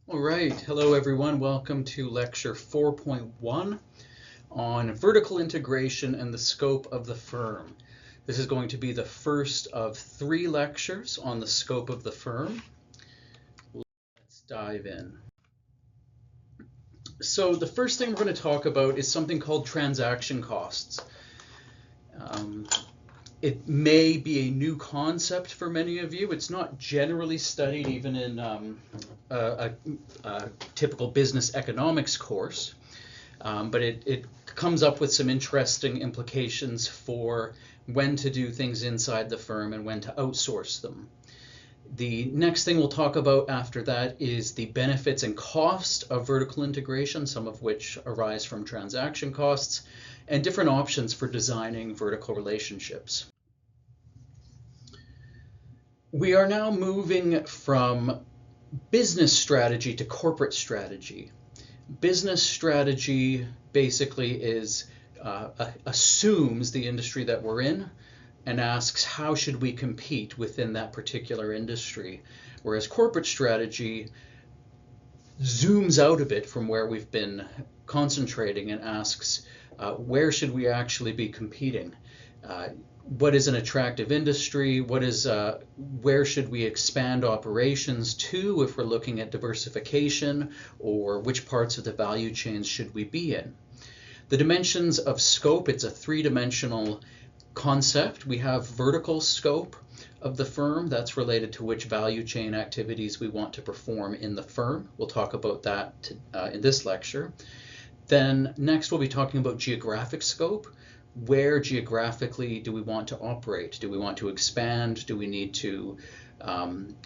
All right, hello everyone. Welcome to lecture 4.1 on vertical integration and the scope of the firm. This is going to be the first of 3 lectures on the scope of the firm. Let's dive in. So the first thing we're going to talk about is something called transaction costs. It may be a new concept for many of you. It's not generally studied even in a typical business economics course, but it comes up with some interesting implications for when to do things inside the firm and when to outsource them. The next thing we'll talk about after that is the benefits and cost of vertical integration, some of which arise from transaction costs, and different options for designing vertical relationships. We are now moving from business strategy to corporate strategy. Business strategy basically assumes the industry that we're in and asks how should we compete within that particular industry, whereas corporate strategy zooms out a bit from where we've been concentrating and asks where should we actually be competing. What is an attractive industry? Where should we expand operations to if we're looking at diversification, or which parts of the value chains should we be in? The dimensions of scope, it's a 3-dimensional concept. We have vertical scope of the firm. That's related to which value chain activities we want to perform in the firm. We'll talk about that in this lecture. Then next we'll be talking about geographic scope. Where geographically do we want to operate? Do we want to expand? Do we need to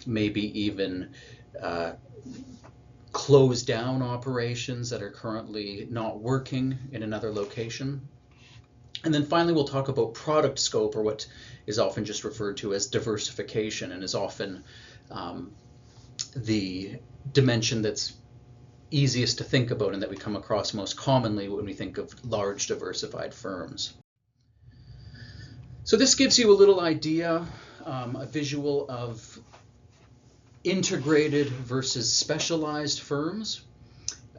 maybe even close down operations that are currently not working in another location? And then finally we'll talk about product scope, or what is often just referred to as diversification, and is often the dimension that's easiest to think about and that we come across most commonly when we think of large diversified firms. So this gives you a little idea, a visual of integrated versus specialized firms.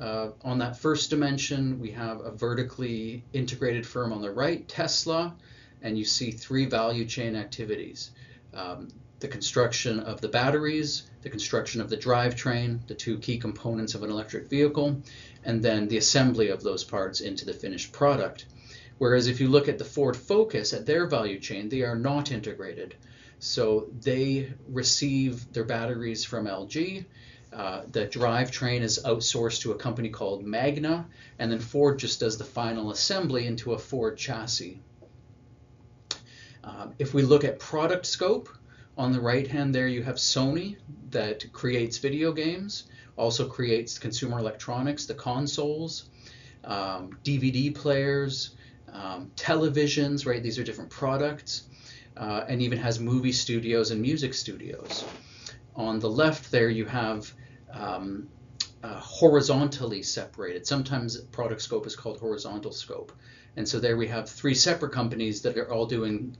On that first dimension, we have a vertically integrated firm on the right, Tesla, and you see 3 value chain activities. The construction of the batteries, the construction of the drivetrain, the 2 key components of an electric vehicle, and then the assembly of those parts into the finished product. Whereas if you look at the Ford Focus, at their value chain, they are not integrated. So they receive their batteries from LG, the drivetrain is outsourced to a company called Magna, and then Ford just does the final assembly into a Ford chassis. If we look at product scope, on the right hand there you have Sony that creates video games, also creates consumer electronics, the consoles, DVD players, televisions, right? These are different products, and even has movie studios and music studios. On the left there you have horizontally separated. Sometimes product scope is called horizontal scope. And so there we have 3 separate companies that are all doing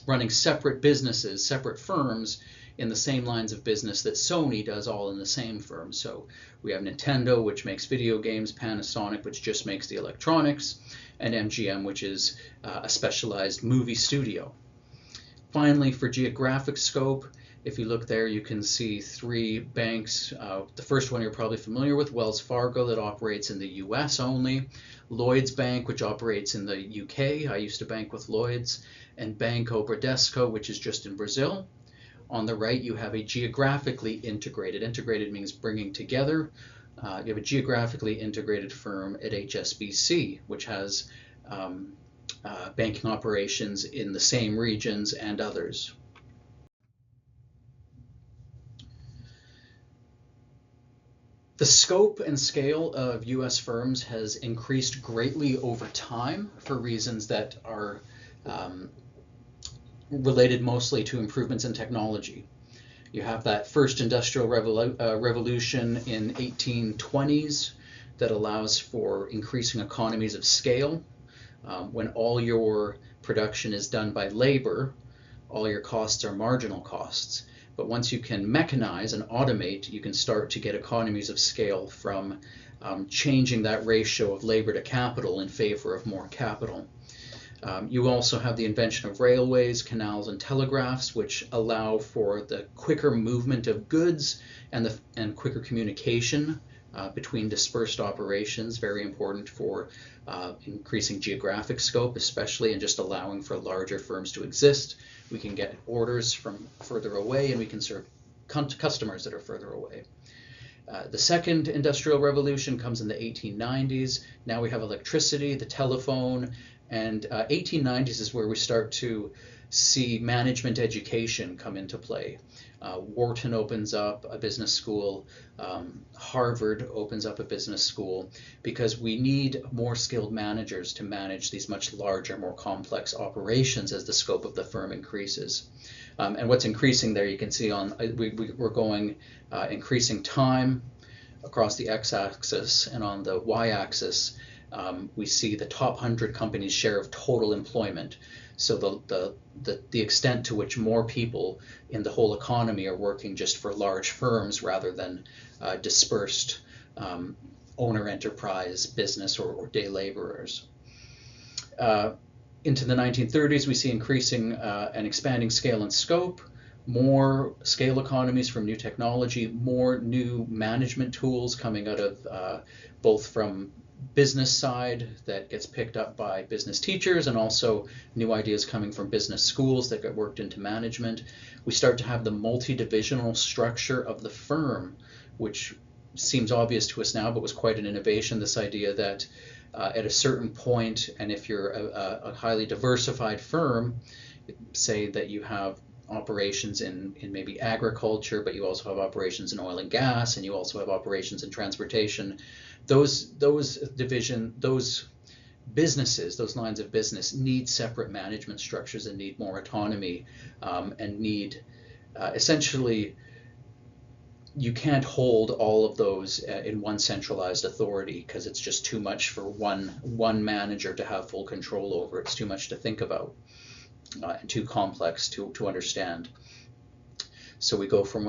running separate businesses, separate firms in the same lines of business that Sony does, all in the same firm. So we have Nintendo, which makes video games, Panasonic, which just makes the electronics, and MGM, which is a specialized movie studio. Finally, for geographic scope, if you look there, you can see 3 banks. The first one you're probably familiar with, Wells Fargo, that operates in the US only, Lloyds Bank, which operates in the UK, I used to bank with Lloyds, and Banco Bradesco, which is just in Brazil. On the right, you have a geographically integrated. Integrated means bringing together. You have a geographically integrated firm at HSBC, which has banking operations in the same regions and others. The scope and scale of US firms has increased greatly over time for reasons that are related mostly to improvements in technology. You have that first industrial revolution in 1820s that allows for increasing economies of scale. When all your production is done by labor, all your costs are marginal costs. But once you can mechanize and automate, you can start to get economies of scale from changing that ratio of labor to capital in favor of more capital. You also have the invention of railways, canals, and telegraphs, which allow for the quicker movement of goods and quicker communication between dispersed operations, very important for increasing geographic scope, especially, and just allowing for larger firms to exist. We can get orders from further away, and we can serve customers that are further away. The second industrial revolution comes in the 1890s. Now we have electricity, the telephone, and 1890s is where we start to see management education come into play. Wharton opens up a business school, Harvard opens up a business school, because we need more skilled managers to manage these much larger, more complex operations as the scope of the firm increases. And what's increasing there, you can see on, we're going increasing time across the x-axis, and on the y-axis, we see the top 100 companies' share of total employment. So the extent to which more people in the whole economy are working just for large firms rather than dispersed owner enterprise business or day laborers. Into the 1930s, we see increasing and expanding scale and scope, more scale economies from new technology, more new management tools coming out of both from business side that gets picked up by business teachers, and also new ideas coming from business schools that get worked into management. We start to have the multi-divisional structure of the firm, which seems obvious to us now, but was quite an innovation. This idea that at a certain point, and if you're a highly diversified firm, say that you have operations in maybe agriculture, but you also have operations in oil and gas, and you also have operations in transportation, those businesses, those lines of business need separate management structures and need more autonomy, and need essentially, you can't hold all of those in one centralized authority, because it's just too much for one manager to have full control over. It's too much to think about, and too complex to understand. So we go from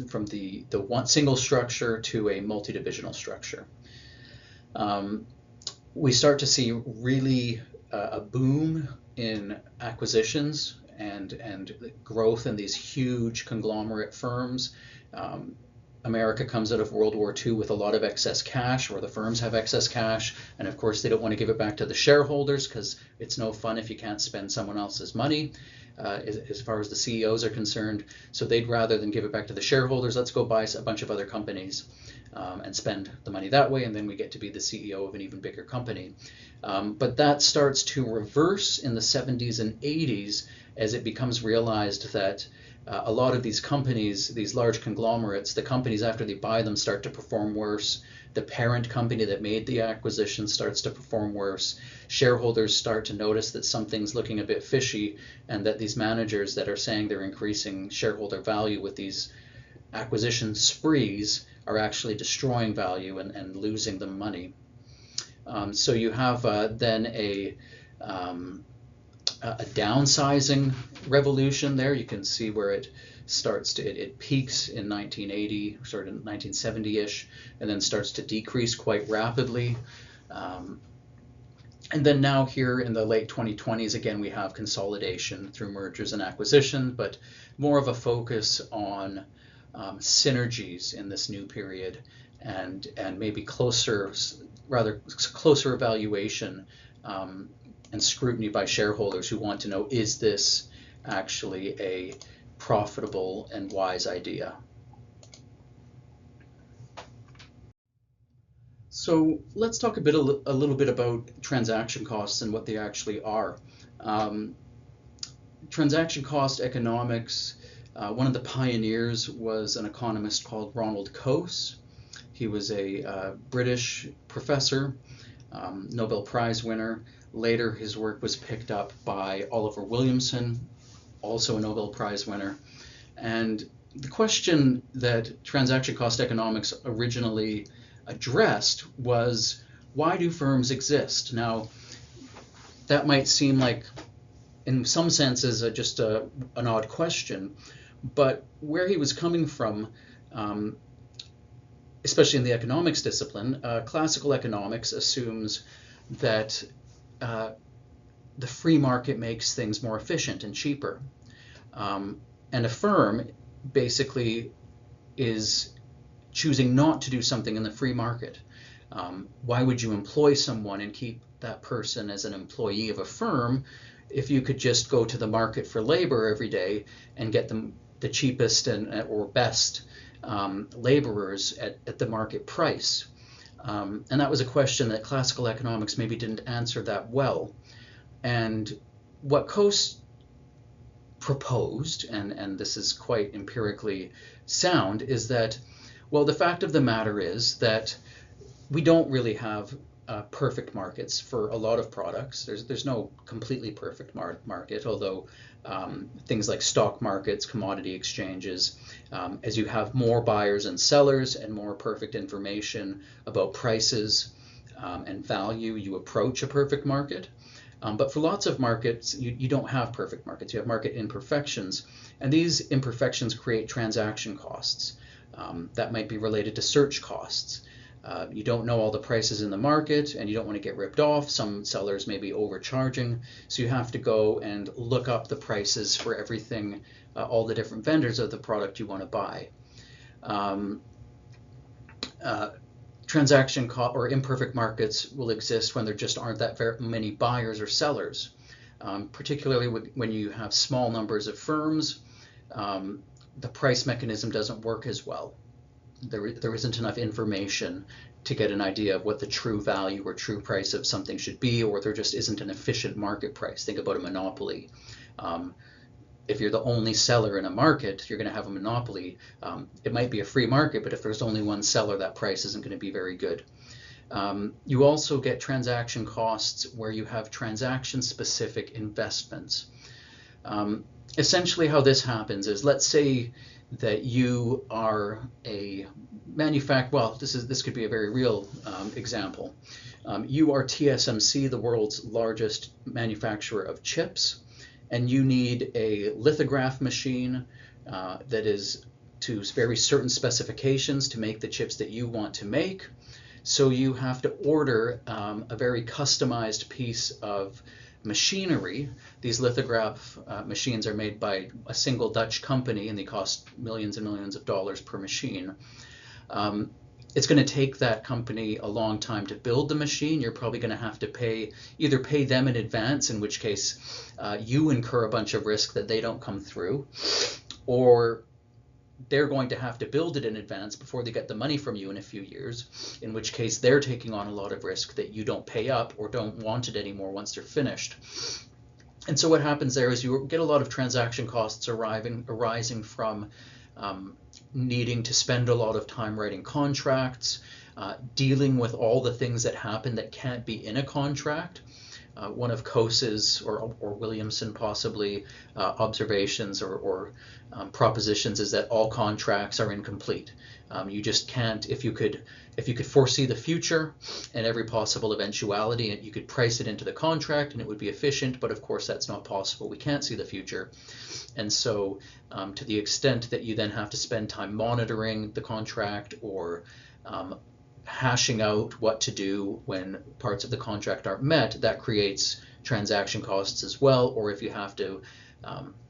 from the one single structure to a multi-divisional structure. We start to see really a boom in acquisitions and growth in these huge conglomerate firms. America comes out of World War II with a lot of excess cash, or the firms have excess cash, and of course they don't want to give it back to the shareholders, because it's no fun if you can't spend someone else's money, as far as the CEOs are concerned. So they'd rather than give it back to the shareholders, let's go buy a bunch of other companies and spend the money that way, and then we get to be the CEO of an even bigger company. But that starts to reverse in the 70s and 80s as it becomes realized that a lot of these companies, these large conglomerates, the companies after they buy them start to perform worse. The parent company that made the acquisition starts to perform worse. Shareholders start to notice that something's looking a bit fishy, and that these managers that are saying they're increasing shareholder value with these acquisition sprees are actually destroying value and losing them money. So you have then a downsizing revolution there. You can see where it starts to, it peaks in 1980, sort of 1970-ish, and then starts to decrease quite rapidly. And then now here in the late 2020s, again, we have consolidation through mergers and acquisitions, but more of a focus on synergies in this new period, and maybe rather closer evaluation and scrutiny by shareholders who want to know, is this actually a profitable and wise idea? So let's talk a little bit about transaction costs and what they actually are. Transaction cost economics, one of the pioneers was an economist called Ronald Coase. He was a British professor, Nobel Prize winner. Later, his work was picked up by Oliver Williamson, also a Nobel Prize winner. And the question that transaction cost economics originally addressed was, why do firms exist? Now, that might seem like, in some senses, just an odd question, But where he was coming from, especially in the economics discipline, classical economics assumes that the free market makes things more efficient and cheaper. And a firm basically is choosing not to do something in the free market. Why would you employ someone and keep that person as an employee of a firm if you could just go to the market for labor every day and get them the cheapest or best laborers at the market price? And that was a question that classical economics maybe didn't answer that well. And what Coase proposed, and this is quite empirically sound, is that, well, the fact of the matter is that we don't really have perfect markets for a lot of products. There's no completely perfect market, although things like stock markets, commodity exchanges, as you have more buyers and sellers and more perfect information about prices and value, you approach a perfect market. But for lots of markets, you don't have perfect markets. You have market imperfections, and these imperfections create transaction costs. That might be related to search costs. You don't know all the prices in the market, and you don't want to get ripped off. Some sellers may be overcharging, so you have to go and look up the prices for everything, all the different vendors of the product you want to buy. Transaction cost or imperfect markets will exist when there just aren't that very many buyers or sellers, particularly when you have small numbers of firms. The price mechanism doesn't work as well. There isn't enough information to get an idea of what the true value or true price of something should be, or there just isn't an efficient market price. Think about a monopoly. If you're the only seller in a market, you're going to have a monopoly. It might be a free market, but if there's only one seller, that price isn't going to be very good. You also get transaction costs where you have transaction-specific investments. Essentially how this happens is, let's say that you are a manufacturer. Well, this could be a very real example. You are TSMC, the world's largest manufacturer of chips, and you need a lithograph machine that is to very certain specifications to make the chips that you want to make. So you have to order a very customized piece of machinery. These lithograph machines are made by a single Dutch company, and they cost millions and millions of dollars per machine. It's going to take that company a long time to build the machine. You're probably going to have to either pay them in advance, in which case you incur a bunch of risk that they don't come through, or they're going to have to build it in advance before they get the money from you in a few years, in which case they're taking on a lot of risk that you don't pay up or don't want it anymore once they're finished. And so what happens there is you get a lot of transaction costs arising from needing to spend a lot of time writing contracts, dealing with all the things that happen that can't be in a contract. One of Coase's or Williamson possibly observations or propositions is that all contracts are incomplete. You just can't, if you could foresee the future and every possible eventuality, and you could price it into the contract and it would be efficient, but of course that's not possible. We can't see the future. And so to the extent that you then have to spend time monitoring the contract or hashing out what to do when parts of the contract aren't met, that creates transaction costs as well. Or if you have to,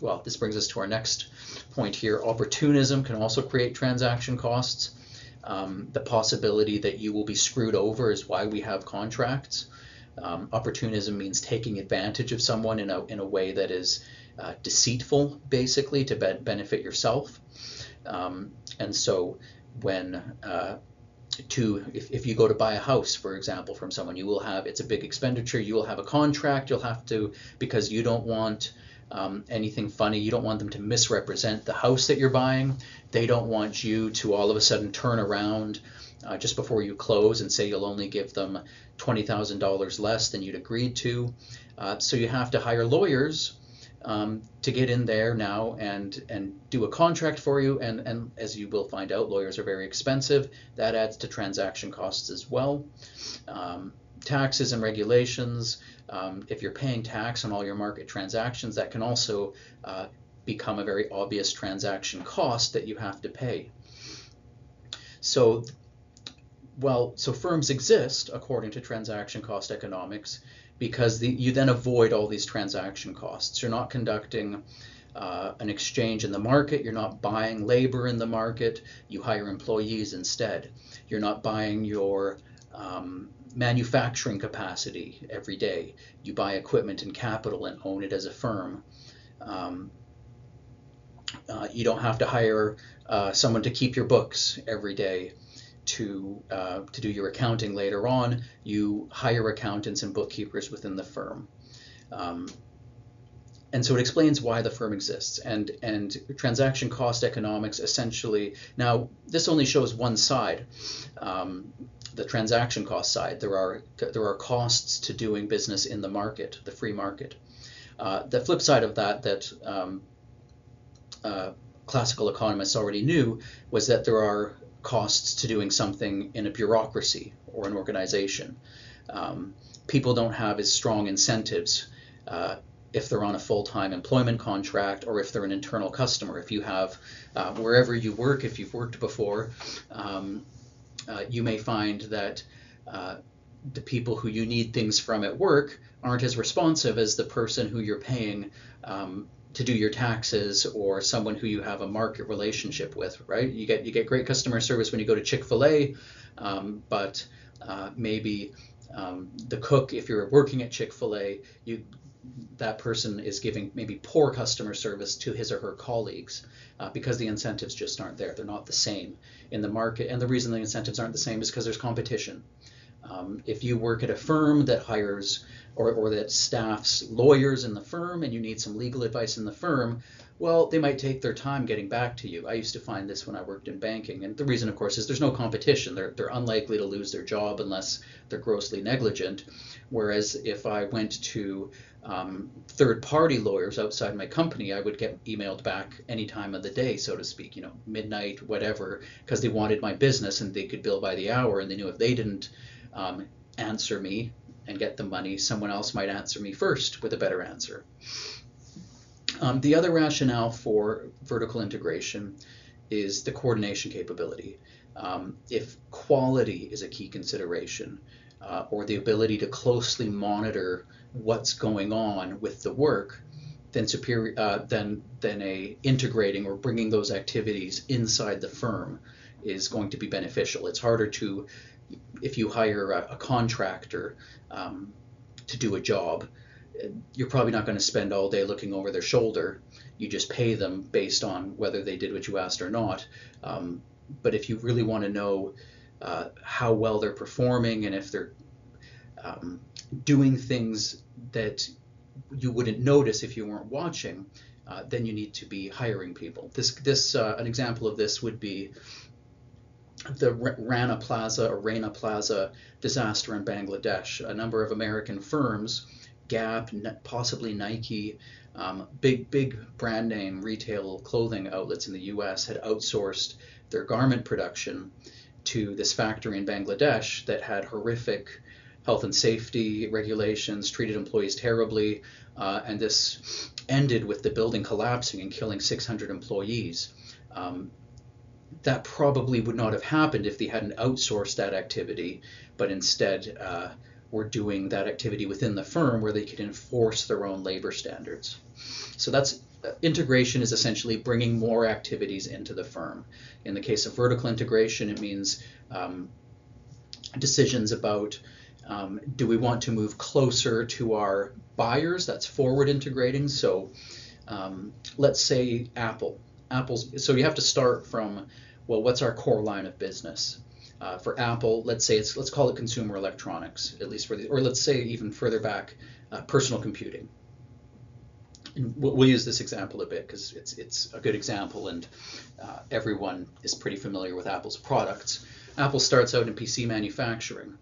well, this brings us to our next point here. Opportunism can also create transaction costs. The possibility that you will be screwed over is why we have contracts. Opportunism means taking advantage of someone in a way that is deceitful, basically, to benefit yourself. And so when if you go to buy a house, for example, from someone, it's a big expenditure. You will have a contract. You'll have to, because you don't want anything funny. You don't want them to misrepresent the house that you're buying. They don't want you to all of a sudden turn around just before you close and say you'll only give them $20,000 less than you'd agreed to. So you have to hire lawyers to get in there now and do a contract for you, and as you will find out, lawyers are very expensive. That adds to transaction costs as well. Taxes and regulations. If you're paying tax on all your market transactions, that can also become a very obvious transaction cost that you have to pay. So firms exist according to transaction cost economics because you then avoid all these transaction costs. You're not conducting an exchange in the market. You're not buying labor in the market. You hire employees instead. You're not buying your manufacturing capacity every day. You buy equipment and capital and own it as a firm. You don't have to hire someone to keep your books every day to do your accounting later on. You hire accountants and bookkeepers within the firm. And so it explains why the firm exists. And transaction cost economics essentially, now this only shows one side, the transaction cost side. There are costs to doing business in the market, the free market. The flip side of that classical economists already knew was that there are costs to doing something in a bureaucracy or an organization. People don't have as strong incentives if they're on a full-time employment contract or if they're an internal customer. If you have, wherever you work, if you've worked before, you may find that the people who you need things from at work aren't as responsive as the person who you're paying to do your taxes, or someone who you have a market relationship with, right? You get great customer service when you go to Chick-fil-A, but maybe the cook, if you're working at Chick-fil-A, that person is giving maybe poor customer service to his or her colleagues because the incentives just aren't there. They're not the same in the market, and the reason the incentives aren't the same is because there's competition. If you work at a firm that hires or that staffs lawyers in the firm and you need some legal advice in the firm, well, they might take their time getting back to you. I used to find this when I worked in banking, and the reason, of course, is there's no competition. They're unlikely to lose their job unless they're grossly negligent. Whereas if I went to third-party lawyers outside my company, I would get emailed back any time of the day, so to speak, midnight, whatever, because they wanted my business and they could bill by the hour, and they knew if they didn't answer me and get the money, someone else might answer me first with a better answer. The other rationale for vertical integration is the coordination capability. If quality is a key consideration, or the ability to closely monitor what's going on with the work, then integrating or bringing those activities inside the firm is going to be beneficial. It's harder to, if you hire a contractor to do a job, you're probably not going to spend all day looking over their shoulder. You just pay them based on whether they did what you asked or not. But if you really want to know how well they're performing and if they're doing things that you wouldn't notice if you weren't watching, then you need to be hiring people. An example of this would be the Rana Plaza disaster in Bangladesh. A number of American firms, Gap, possibly Nike, big brand name retail clothing outlets in the US had outsourced their garment production to this factory in Bangladesh that had horrific health and safety regulations, treated employees terribly, and this ended with the building collapsing and killing 600 employees. That probably would not have happened if they hadn't outsourced that activity, but instead were doing that activity within the firm where they could enforce their own labor standards. So that's integration is essentially bringing more activities into the firm. In the case of vertical integration, it means decisions about do we want to move closer to our buyers? That's forward integrating. So let's say so you have to start from, well, what's our core line of business? For Apple, let's call it consumer electronics, at least or let's say even further back, personal computing. And we'll use this example a bit because it's a good example, and everyone is pretty familiar with Apple's products. Apple starts out in PC manufacturing.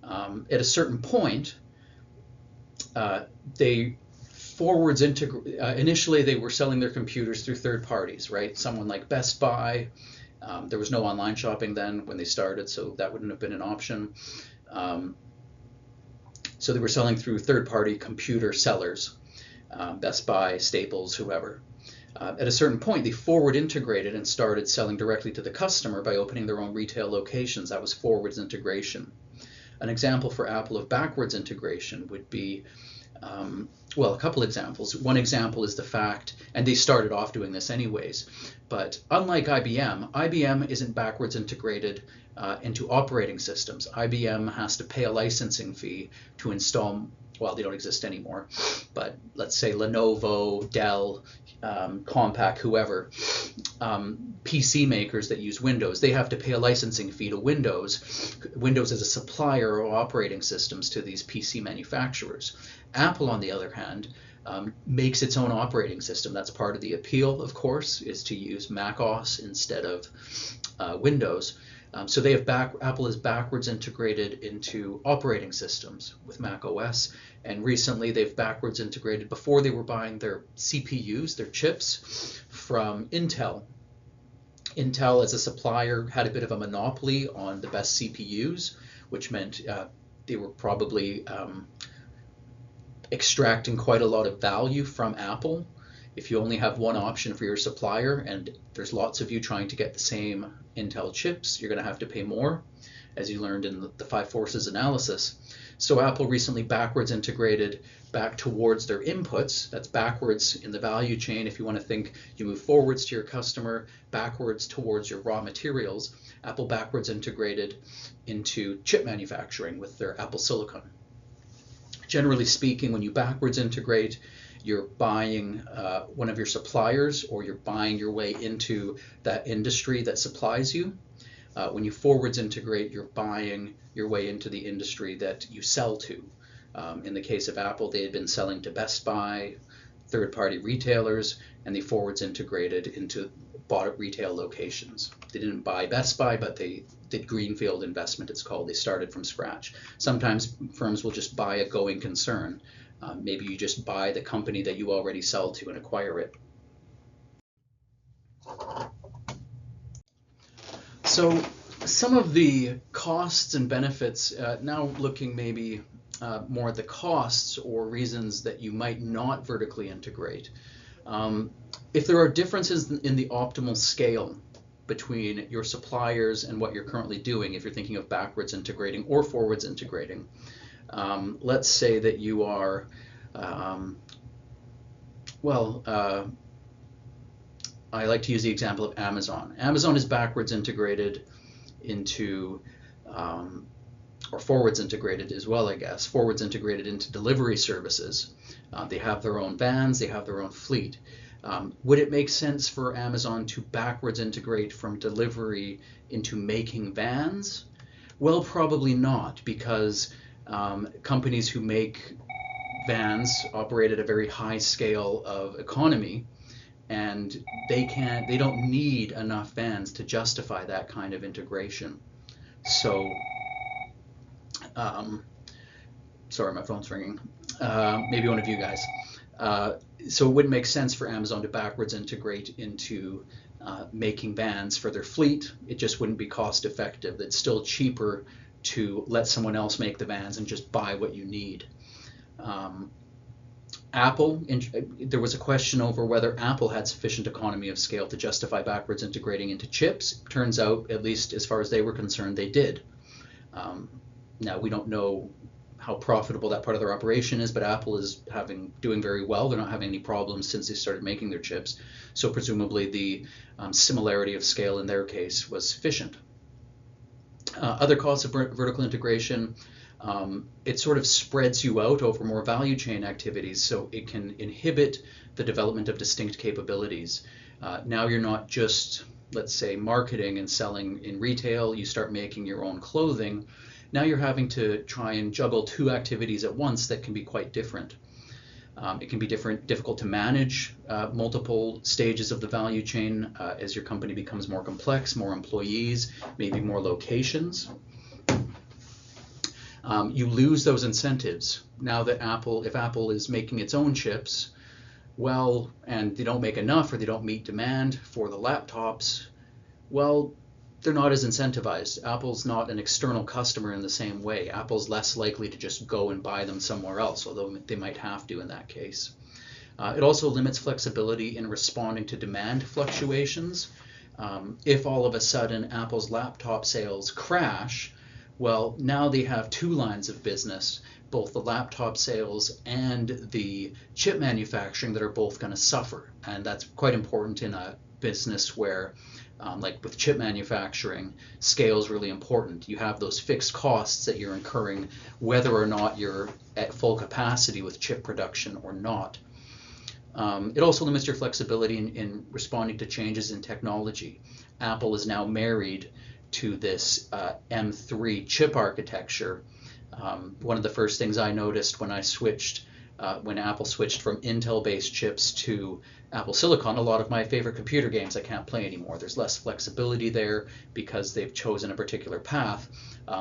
At a certain point, they forwards initially they were selling their computers through third parties, right? Someone like Best Buy. There was no online shopping then when they started, so that wouldn't have been an option. So they were selling through third-party computer sellers, Best Buy, Staples, whoever. At a certain point, they forward integrated and started selling directly to the customer by opening their own retail locations. That was forwards integration. An example for Apple of backwards integration would be, well, a couple examples. One example is the fact, and they started off doing this anyways, but unlike IBM isn't backwards integrated into operating systems. IBM has to pay a licensing fee to install, well, they don't exist anymore, but let's say Lenovo, Dell, Compaq, whoever, PC makers that use Windows, they have to pay a licensing fee to Windows. Windows is a supplier of operating systems to these PC manufacturers. Apple, on the other hand, makes its own operating system. That's part of the appeal, of course, is to use Mac OS instead of Windows. So they have Apple is backwards integrated into operating systems with Mac OS, and recently they've backwards integrated. Before they were buying their CPUs, their chips, from Intel. Intel as a supplier had a bit of a monopoly on the best CPUs, which meant they were probably extracting quite a lot of value from Apple. If you only have one option for your supplier and there's lots of you trying to get the same Intel chips, you're going to have to pay more, as you learned in the 5 forces analysis. So Apple recently backwards integrated back towards their inputs. That's backwards in the value chain. If you want to think, you move forwards to your customer, backwards towards your raw materials. Apple backwards integrated into chip manufacturing with their Apple Silicon. Generally speaking, when you backwards integrate, you're buying one of your suppliers, or you're buying your way into that industry that supplies you. When you forwards integrate, you're buying your way into the industry that you sell to. In the case of Apple, they had been selling to Best Buy, third-party retailers, and they forwards integrated into bought retail locations. They didn't buy Best Buy, but they did greenfield investment, it's called. They started from scratch. Sometimes firms will just buy a going concern. Maybe you just buy the company that you already sell to and acquire it. So some of the costs and benefits, now looking maybe more at the costs or reasons that you might not vertically integrate. If there are differences in the optimal scale between your suppliers and what you're currently doing, if you're thinking of backwards integrating or forwards integrating, let's say that you are, I like to use the example of Amazon. Amazon is backwards integrated into, or forwards integrated as well, I guess, forwards integrated into delivery services. They have their own vans, they have their own fleet. Would it make sense for Amazon to backwards integrate from delivery into making vans? Well, probably not, because companies who make vans operate at a very high scale of economy, and they don't need enough vans to justify that kind of integration. So, sorry, my phone's ringing. Maybe one of you guys. So it wouldn't make sense for Amazon to backwards integrate into making vans for their fleet. It just wouldn't be cost effective. It's still cheaper to let someone else make the vans and just buy what you need. Apple, there was a question over whether Apple had sufficient economy of scale to justify backwards integrating into chips. Turns out, at least as far as they were concerned, they did. Now, we don't know how profitable that part of their operation is, but Apple is doing very well. They're not having any problems since they started making their chips. So presumably the similarity of scale in their case was sufficient. Other costs of vertical integration, it sort of spreads you out over more value chain activities, so it can inhibit the development of distinct capabilities. Now you're not just, let's say, marketing and selling in retail, you start making your own clothing. Now you're having to try and juggle 2 activities at once that can be quite different. It can be difficult to manage multiple stages of the value chain as your company becomes more complex, more employees, maybe more locations. You lose those incentives. Now that if Apple is making its own chips, well, and they don't make enough or they don't meet demand for the laptops, well, they're not as incentivized. Apple's not an external customer in the same way. Apple's less likely to just go and buy them somewhere else, although they might have to in that case. It also limits flexibility in responding to demand fluctuations. If all of a sudden Apple's laptop sales crash, well, now they have two lines of business, both the laptop sales and the chip manufacturing, that are both going to suffer. And that's quite important in a business where, like with chip manufacturing, scale is really important. You have those fixed costs that you're incurring whether or not you're at full capacity with chip production or not. It also limits your flexibility in responding to changes in technology. Apple is now married to this M3 chip architecture. One of the first things I noticed when when Apple switched from Intel-based chips to Apple Silicon, a lot of my favorite computer games I can't play anymore. There's less flexibility there because they've chosen a particular path.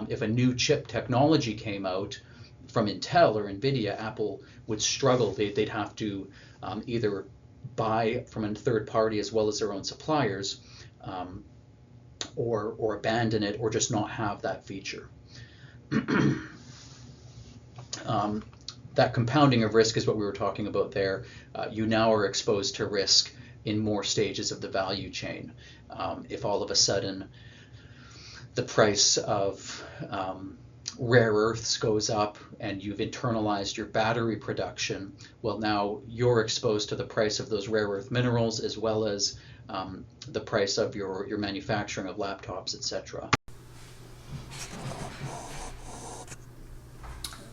If a new chip technology came out from Intel or NVIDIA, Apple would struggle. They'd have to either buy from a third party as well as their own suppliers, or abandon it, or just not have that feature. That compounding of risk is what we were talking about there. You now are exposed to risk in more stages of the value chain. If all of a sudden the price of rare earths goes up and you've internalized your battery production, well, now you're exposed to the price of those rare earth minerals as well as the price of your manufacturing of laptops, etc.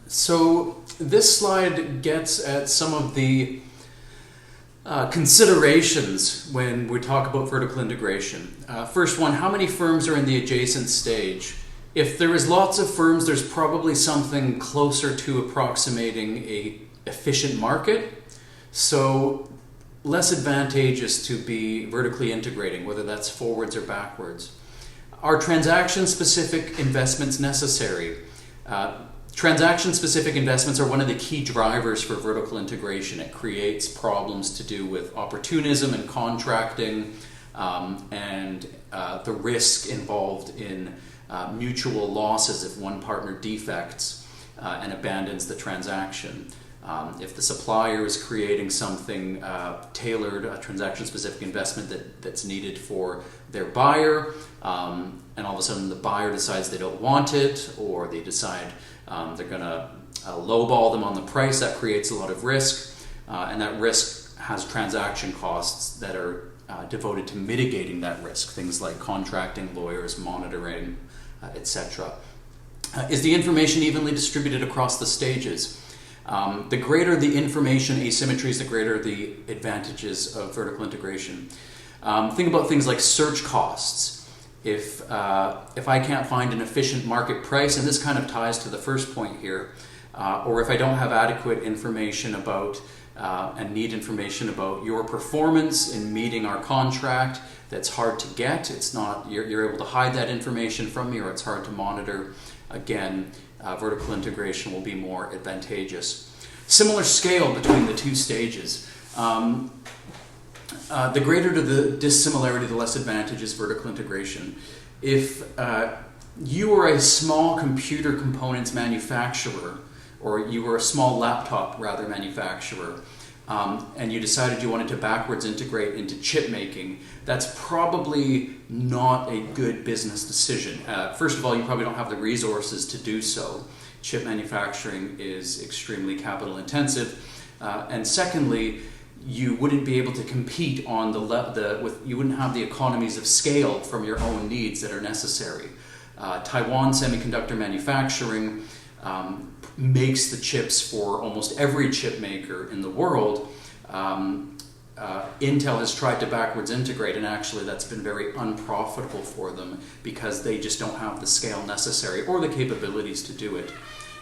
So this slide gets at some of the considerations when we talk about vertical integration. First one, how many firms are in the adjacent stage? If there is lots of firms, there's probably something closer to approximating a efficient market. So less advantageous to be vertically integrating, whether that's forwards or backwards. Are transaction-specific investments necessary? Transaction-specific investments are one of the key drivers for vertical integration. It creates problems to do with opportunism and contracting, and the risk involved in mutual losses if one partner defects and abandons the transaction. If the supplier is creating something tailored, a transaction-specific investment that's needed for their buyer, and all of a sudden the buyer decides they don't want it, or they decide they're going to lowball them on the price, that creates a lot of risk, and that risk has transaction costs that are devoted to mitigating that risk, things like contracting, lawyers, monitoring, etc. Is the information evenly distributed across the stages? The greater the information asymmetries, the greater the advantages of vertical integration. Think about things like search costs. If I can't find an efficient market price, and this kind of ties to the first point here, or if I don't have adequate information about and need information about your performance in meeting our contract, that's hard to get. It's not, you're able to hide that information from me, or it's hard to monitor. Again, vertical integration will be more advantageous. Similar scale between the two stages. The greater to the dissimilarity, the less advantage is vertical integration. If you were a small computer components manufacturer, or you were a small laptop rather manufacturer, and you decided you wanted to backwards integrate into chip making, that's probably not a good business decision. First of all, you probably don't have the resources to do so. Chip manufacturing is extremely capital intensive. And secondly, you wouldn't be able to compete on you wouldn't have the economies of scale from your own needs that are necessary. Taiwan Semiconductor Manufacturing makes the chips for almost every chip maker in the world. Intel has tried to backwards integrate, and actually that's been very unprofitable for them because they just don't have the scale necessary or the capabilities to do it.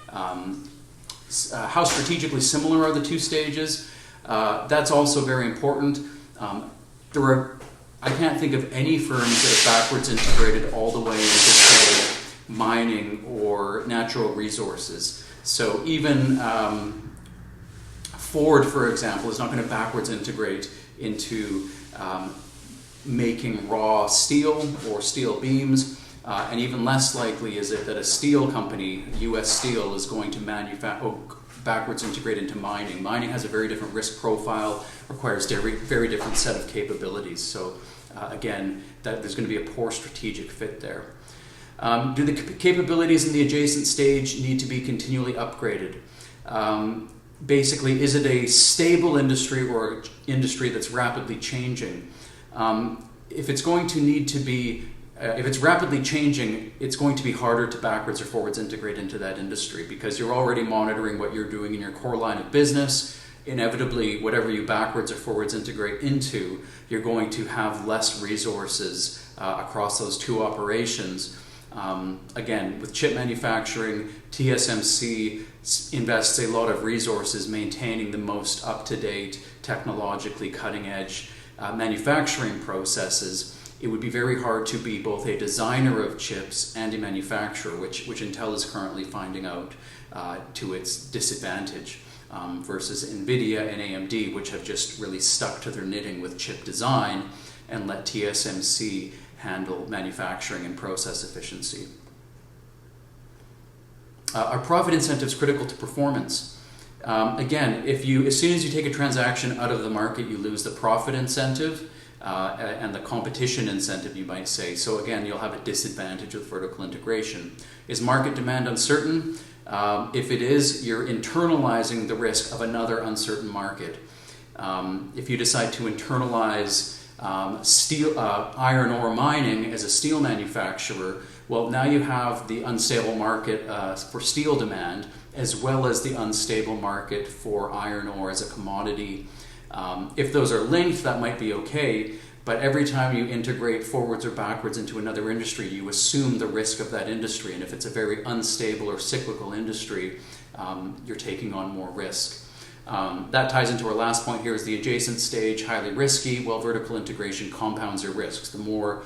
How strategically similar are the two stages? That's also very important. I can't think of any firms that are backwards integrated all the way into, say, mining or natural resources. So even Ford, for example, is not going to backwards integrate into making raw steel or steel beams, and even less likely is it that a steel company, U.S. Steel, is going to backwards integrate into mining. Mining has a very different risk profile, requires very different set of capabilities. So again, there's going to be a poor strategic fit there. Do the capabilities in the adjacent stage need to be continually upgraded? Basically, is it a stable industry or industry that's rapidly changing? If it's going to need to be, if it's rapidly changing, it's going to be harder to backwards or forwards integrate into that industry because you're already monitoring what you're doing in your core line of business. Inevitably, whatever you backwards or forwards integrate into, you're going to have less resources across those two operations. Again, with chip manufacturing, TSMC invests a lot of resources maintaining the most up-to-date, technologically cutting-edge manufacturing processes. It would be very hard to be both a designer of chips and a manufacturer, which Intel is currently finding out to its disadvantage, versus NVIDIA and AMD, which have just really stuck to their knitting with chip design and let TSMC handle manufacturing and process efficiency. Are profit incentives critical to performance? Again, as soon as you take a transaction out of the market, you lose the profit incentive and the competition incentive, you might say. So again, you'll have a disadvantage with vertical integration. Is market demand uncertain? If it is, you're internalizing the risk of another uncertain market. If you decide to internalize iron ore mining as a steel manufacturer, well, now you have the unstable market for steel demand as well as the unstable market for iron ore as a commodity. If those are linked, that might be okay, but every time you integrate forwards or backwards into another industry, you assume the risk of that industry, and if it's a very unstable or cyclical industry, you're taking on more risk. That ties into our last point here is the adjacent stage, highly risky. Well, vertical integration compounds your risks. The more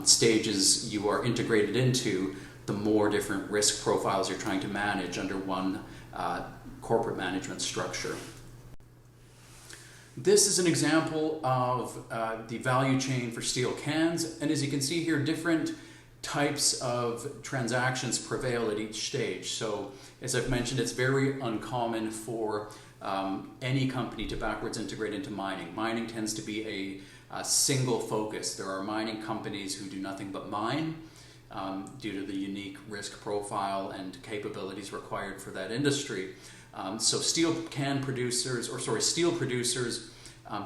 stages you are integrated into, the more different risk profiles you're trying to manage under one corporate management structure. This is an example of the value chain for steel cans, and as you can see here, different types of transactions prevail at each stage. So, as I've mentioned, it's very uncommon for any company to backwards integrate into mining. Mining tends to be a single focus. There are mining companies who do nothing but mine due to the unique risk profile and capabilities required for that industry. So steel producers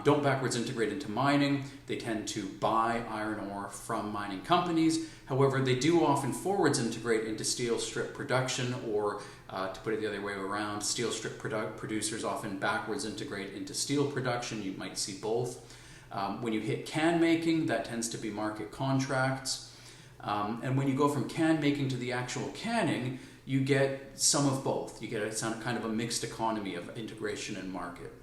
don't backwards integrate into mining. They tend to buy iron ore from mining companies. However, they do often forwards integrate into steel strip production, or to put it the other way around, steel strip producers often backwards integrate into steel production. You might see both. When you hit can making, that tends to be market contracts. And when you go from can making to the actual canning, you get some of both. You get a kind of a mixed economy of integration and market.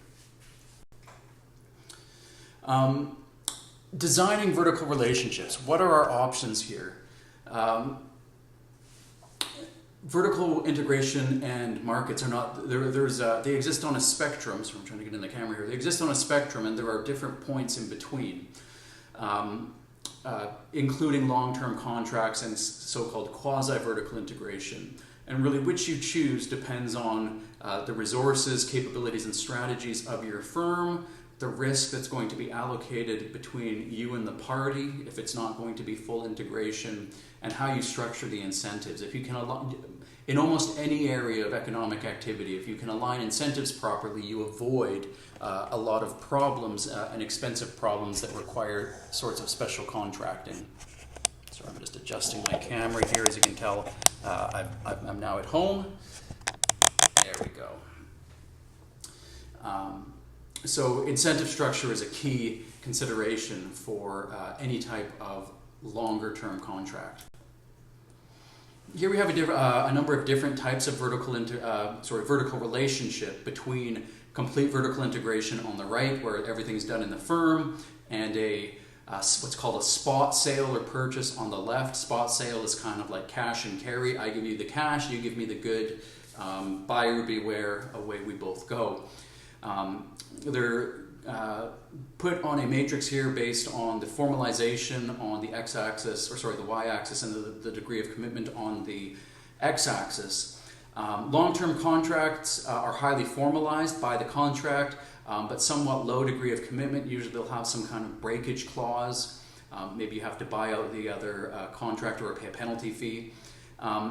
Designing vertical relationships. What are our options here? Vertical integration and markets are not, they exist on a spectrum, so I'm trying to get in the camera here. They exist on a spectrum and there are different points in between, including long-term contracts and so-called quasi-vertical integration. And really which you choose depends on the resources, capabilities, and strategies of your firm, the risk that's going to be allocated between you and the party if it's not going to be full integration, and how you structure the incentives. If you can align, in almost any area of economic activity, if you can align incentives properly, you avoid a lot of problems and expensive problems that require sorts of special contracting. So I'm just adjusting my camera here. As you can tell, I'm now at home. There we go. So incentive structure is a key consideration for any type of longer-term contract. Here we have a number of different types of vertical relationship between complete vertical integration on the right, where everything's done in the firm, and what's called a spot sale or purchase on the left. Spot sale is kind of like cash and carry. I give you the cash, you give me the good. Buyer beware, away we both go. They're put on a matrix here based on the formalization on the the y-axis, and the degree of commitment on the x-axis. Long-term contracts are highly formalized by the contract, but somewhat low degree of commitment. Usually they'll have some kind of breakage clause. Maybe you have to buy out the other contractor or pay a penalty fee.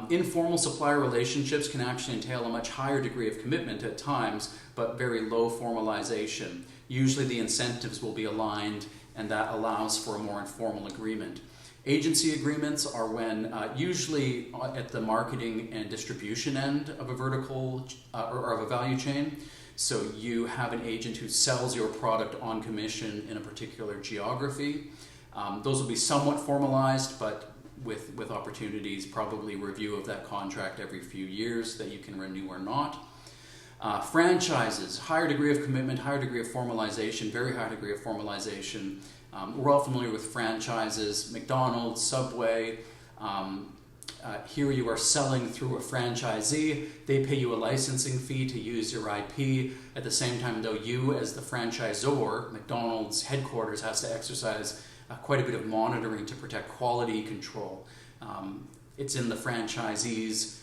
Informal supplier relationships can actually entail a much higher degree of commitment at times, but very low formalization. Usually the incentives will be aligned, and that allows for a more informal agreement. Agency agreements are when, usually at the marketing and distribution end of a vertical or of a value chain. So you have an agent who sells your product on commission in a particular geography. Those will be somewhat formalized, but with opportunities, probably review of that contract every few years that you can renew or not. Franchises, higher degree of commitment, higher degree of formalization, very high degree of formalization. We're all familiar with franchises, McDonald's, Subway. Here you are selling through a franchisee. They pay you a licensing fee to use your IP. At the same time, though, you as the franchisor, McDonald's headquarters, has to exercise quite a bit of monitoring to protect quality control. It's in the franchisee's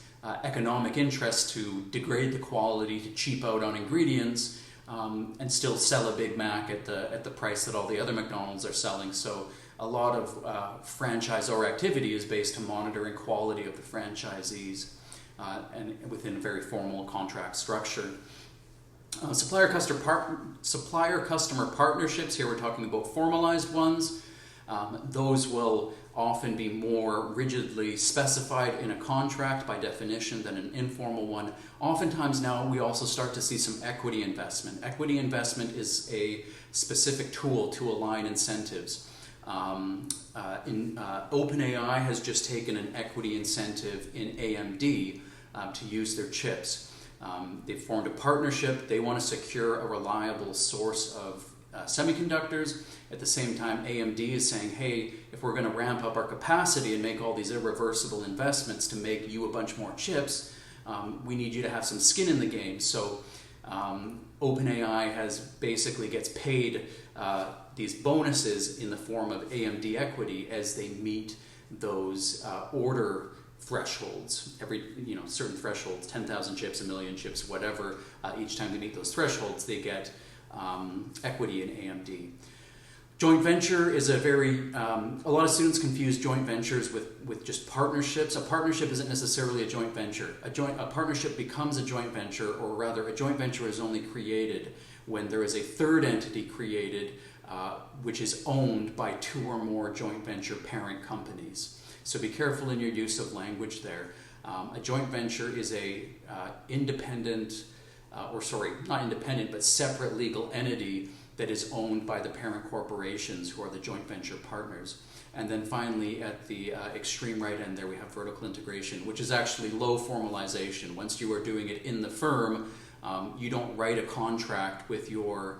economic interest to degrade the quality, to cheap out on ingredients, and still sell a Big Mac at the price that all the other McDonald's are selling. So a lot of franchisor activity is based on monitoring quality of the franchisees and within a very formal contract structure. Supplier-customer partnerships, here we're talking about formalized ones. Those will often be more rigidly specified in a contract by definition than an informal one. Oftentimes now we also start to see some equity investment. Equity investment is a specific tool to align incentives. OpenAI has just taken an equity incentive in AMD to use their chips. They've formed a partnership. They want to secure a reliable source of semiconductors. At the same time, AMD is saying, hey, if we're going to ramp up our capacity and make all these irreversible investments to make you a bunch more chips, we need you to have some skin in the game. So OpenAI gets paid these bonuses in the form of AMD equity as they meet those order thresholds. Certain thresholds, 10,000 chips, 1 million chips, whatever. Each time they meet those thresholds, they get equity in AMD. Joint venture is a lot of students confuse joint ventures with just partnerships. A partnership isn't necessarily a joint venture. A partnership becomes a joint venture, or rather a joint venture is only created when there is a third entity created which is owned by 2 or more joint venture parent companies. So be careful in your use of language there. A joint venture is a separate legal entity that is owned by the parent corporations who are the joint venture partners. And then finally, at the extreme right end there, we have vertical integration, which is actually low formalization. Once you are doing it in the firm, you don't write a contract with your,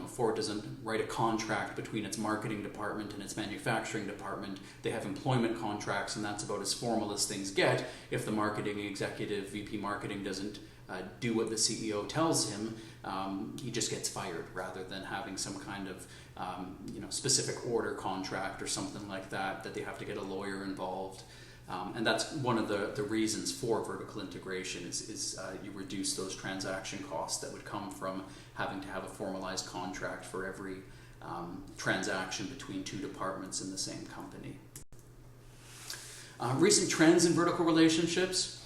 Ford doesn't write a contract between its marketing department and its manufacturing department. They have employment contracts, and that's about as formal as things get. If the marketing executive, VP marketing, doesn't do what the CEO tells him, he just gets fired, rather than having some kind of specific order contract or something like that they have to get a lawyer involved. And that's one of the reasons for vertical integration is you reduce those transaction costs that would come from having to have a formalized contract for every transaction between 2 departments in the same company. Recent trends in vertical relationships.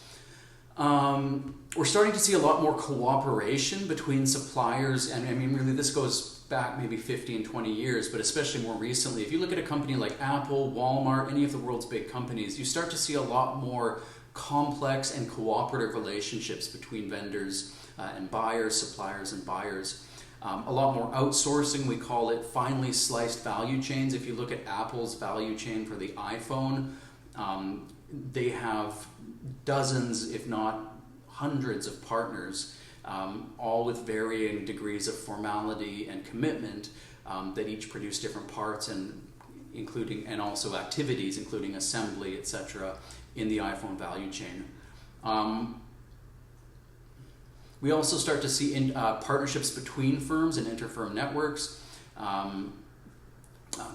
We're starting to see a lot more cooperation between suppliers, and I mean, really this goes back maybe 15, 20 years, but especially more recently. If you look at a company like Apple, Walmart, any of the world's big companies, you start to see a lot more complex and cooperative relationships between vendors and buyers, suppliers and buyers. A lot more outsourcing. We call it finely sliced value chains. If you look at Apple's value chain for the iPhone, they have dozens, if not hundreds of partners, all with varying degrees of formality and commitment that each produce different parts and also activities, including assembly, etc., in the iPhone value chain. We also start to see partnerships between firms and interfirm networks.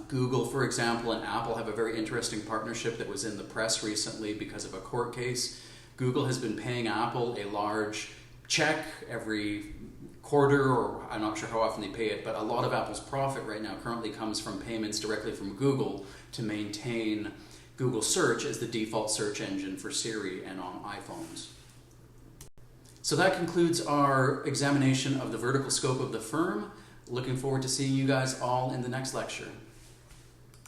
Google, for example, and Apple have a very interesting partnership that was in the press recently because of a court case. Google has been paying Apple a large check every quarter, or I'm not sure how often they pay it, but a lot of Apple's profit right now currently comes from payments directly from Google to maintain Google Search as the default search engine for Siri and on iPhones. So that concludes our examination of the vertical scope of the firm. Looking forward to seeing you guys all in the next lecture.